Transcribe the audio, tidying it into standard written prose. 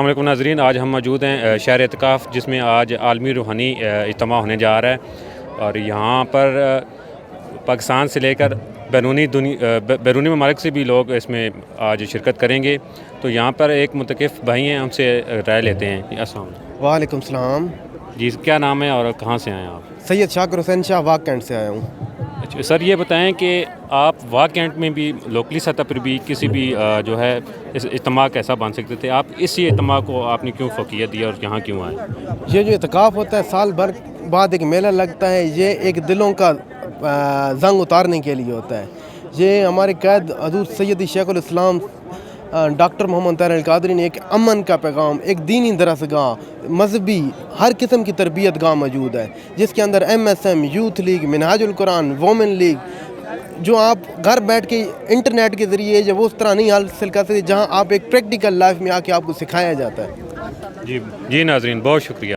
अस्सलाम वालेकुम नाज़रीन, आज हम मौजूद हैं शहर एतकाफ़, जिसमें आज आलमी रूहानी इज्तिमा होने जा रहा है। और यहाँ पर पाकिस्तान से लेकर बैरूनी ममालिक से भी लोग इसमें आज शिरकत करेंगे। तो यहाँ पर एक मुतकिफ़ भाई हैं, उनसे राय लेते हैं। अस्सलाम वालेकुम। वालेकुम सलाम। जी, क्या नाम है और कहाँ से आए हैं आप? सैयद शाकिर हुसैन शाह वाक कैंट से आया हूँ। अच्छा सर, ये बताएं कि आप वाक कैंट में भी लोकली सतह पर भी किसी भी जो है इस इज्तिमा कैसा बन सकते थे, आप इसी इज्तिमा को आपने क्यों फ़ौक़ियत दी और यहाँ क्यों आए? ये जो इत्काफ़ होता है, साल भर बाद एक मेला लगता है, ये एक दिलों का जंग उतारने के लिए होता है। ये हमारे कैद हज़रत सैयद शेखुल इस्लाम डॉक्टर मोहम्मद ताहिर अल कादरी ने एक अमन का पैगाम, एक दीनी दरसगाह, मजहबी हर किस्म की तरबियत गाह मौजूद है, जिसके अंदर MSM, youth league, Minhajul Quran, women league, जो आप घर बैठ के इंटरनेट के ज़रिए जब उस तरह नहीं हासिल कर सकते, जहाँ आप एक प्रैक्टिकल लाइफ में आके आपको सिखाया जाता है। जी नाज़रीन, बहुत शुक्रिया।